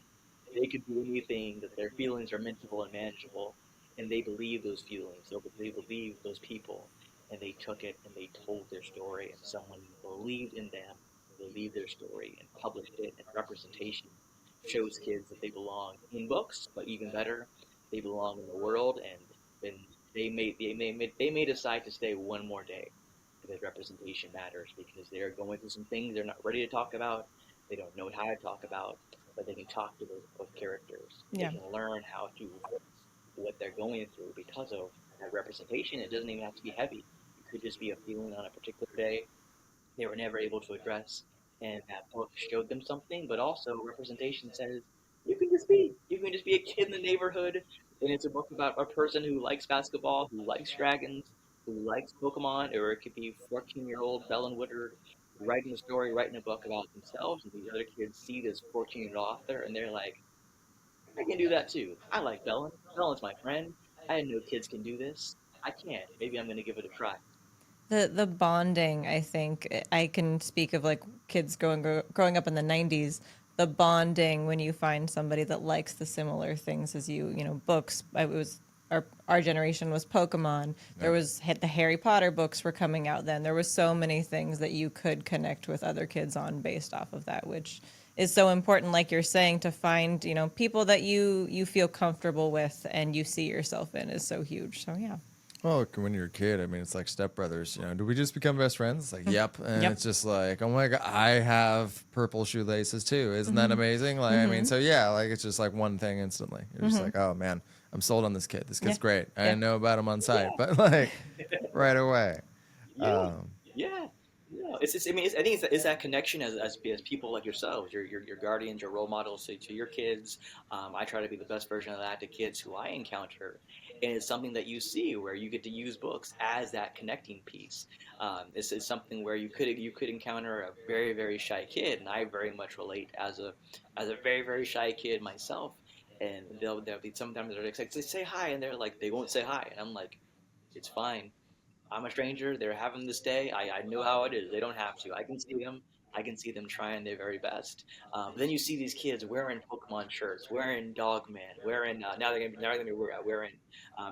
they could do anything, that their feelings are mental and manageable, and they believe those feelings. They believe those people, and they took it and they told their story, and someone believed in them, believed their story, and published it. And representation shows kids that they belong in books, but even better, they belong in the world. And then they may decide to stay one more day because representation matters because they are going through some things they're not ready to talk about. They don't know how to talk about, but they can talk to those characters. They Yeah. can learn how to voice what they're going through because of that representation. It doesn't even have to be heavy. It could just be a feeling on a particular day they were never able to address, and that book showed them something. But also, representation says you can just be a kid in the neighborhood, and it's a book about a person who likes basketball, who likes dragons, who likes Pokemon, or it could be 14-year-old Bellen Woodard writing a story, writing a book about themselves, and these other kids see this 14-year-old author, and they're like, I can do that too. I like Bellen. Bellen's my friend. I didn't know kids can do this. I can't. Maybe I'm going to give it a try. The bonding, I think I can speak of like kids growing up in the 90s. The bonding when you find somebody that likes the similar things as you, books. It was our generation was Pokemon. There was the Harry Potter books were coming out then. There was so many things that you could connect with other kids on based off of that, which is so important, like you're saying, to find, people that you feel comfortable with and you see yourself in is so huge. So yeah. Well, when you're a kid, I mean, it's like stepbrothers. Do we just become best friends? It's like, yep. And Yep. it's just like, oh my God, I have purple shoelaces too. Isn't that amazing? Like, I mean, so yeah, like it's just like one thing instantly. You're just like, oh man, I'm sold on this kid. This kid's Yeah. great. I Yeah. didn't know about him on Yeah, site, but like right away. yeah, Um, yeah. No, it's. I mean, I think it's that connection as people like yourselves, your guardians, your role models to your kids. I try to be the best version of that to kids who I encounter, and it's something that you see where you get to use books as that connecting piece. This is something where you could encounter a very shy kid, and I very much relate as a very shy kid myself. And they'll be sometimes they're like say hi, and they're like they won't say hi, and I'm like it's fine. I'm a stranger. They're having this day. I know how it is. They don't have to. I can see them. I can see them trying their very best. But then you see these kids wearing Pokemon shirts, wearing Dogman, wearing wearing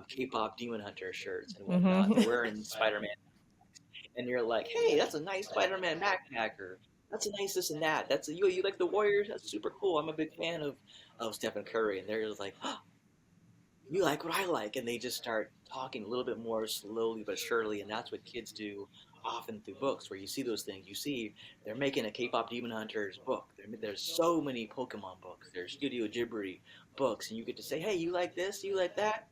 K-pop Demon Hunter shirts and whatnot. They're wearing Spider-Man, and you're like, hey, that's a nice Spider-Man backpacker. That's a nice this and that. That's you like the Warriors. That's super cool. I'm a big fan of Stephen Curry, and they're just like, you like what I like, and they just start talking a little bit more slowly but surely, and that's what kids do often through books, where you see those things. You see they're making a K-pop Demon Hunters book. There's so many Pokemon books. There's Studio Ghibli books, and you get to say, hey, you like this, you like that.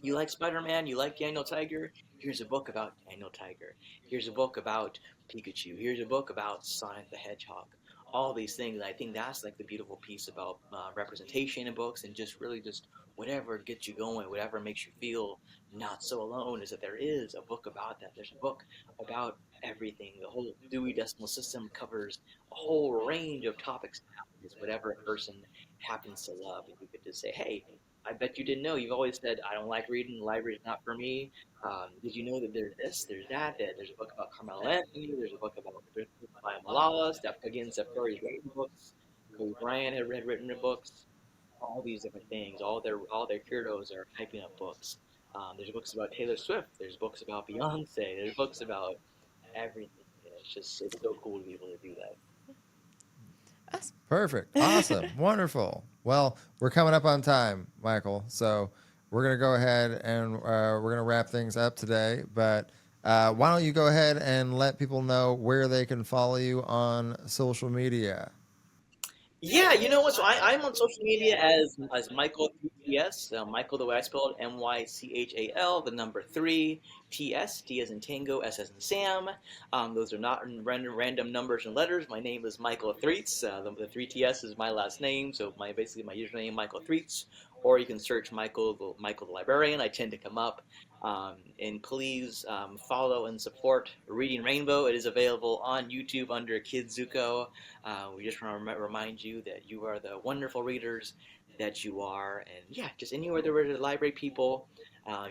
You like Spider-Man? You like Daniel Tiger? Here's a book about Daniel Tiger. Here's a book about Pikachu. Here's a book about Sonic the Hedgehog. all these things. And I think that's like the beautiful piece about representation in books, and just really just whatever gets you going, whatever makes you feel not so alone, is that there is a book about that. There's a book about everything. The whole Dewey Decimal System covers a whole range of topics nowadays, whatever a person happens to love. And you could just say, hey, I bet you didn't know. You've always said, I don't like reading. The library's not for me. Did you know that there's this, there's that, that there's a book about Carmelo Anthony, there's a book about by Malala, Steph again, Steph Curry's written books, Kobe Bryant had written books, all these different things. All their heroes are typing up books. There's books about Taylor Swift. There's books about Beyonce. There's books about everything. And it's so cool to be able to do that. Us. Perfect. Awesome. Wonderful. Well, we're coming up on time, Michael. So we're going to go ahead and we're going to wrap things up today. But why don't you go ahead and let people know where they can follow you on social media? Yeah, you know what? So I'm on social media as Mychal 3TS. Mychal, the way I spelled Mychal, the number 3TS, T as in Tango, S as in Sam. Those are not random numbers and letters. My name is Mychal Threets. The 3TS is my last name, so basically my username Mychal Threets. Or you can search Mychal the librarian. I tend to come up. And please follow and support Reading Rainbow. It is available on YouTube under Kidzuko. We just want to remind you that you are the wonderful readers that you are. And yeah, just anywhere there are library people,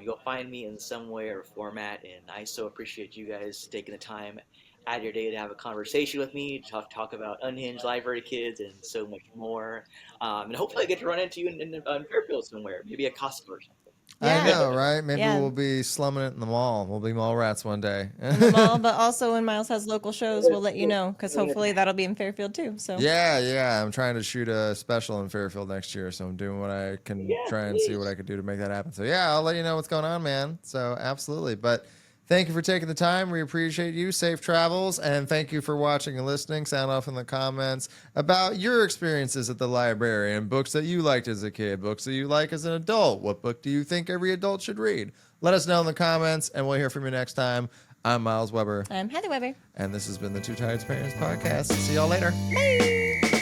you'll find me in some way or format. And I so appreciate you guys taking the time out of your day to have a conversation with me, to talk about unhinged library kids and so much more. And hopefully I get to run into you in Fairfield somewhere, maybe a Costco or something. I Yeah. know, right? Maybe Yeah. we'll be slumming it in the mall. We'll be mall rats one day. In the mall, but also when Miles has local shows, we'll let you know because hopefully that'll be in Fairfield too. So Yeah. I'm trying to shoot a special in Fairfield next year, so I'm doing what I can, Yeah, try and see what please. I could do to make that happen. So yeah, I'll let you know what's going on, man. So absolutely. But thank you for taking the time. We appreciate you. Safe travels, and thank you for watching and listening. Sound off in the comments about your experiences at the library and books that you liked as a kid, books that you like as an adult. What book do you think every adult should read? Let us know in the comments, and we'll hear from you next time. I'm Miles Weber, I'm Heather Weber. and this has been the Two Tired Parents Podcast. See y'all later. Bye.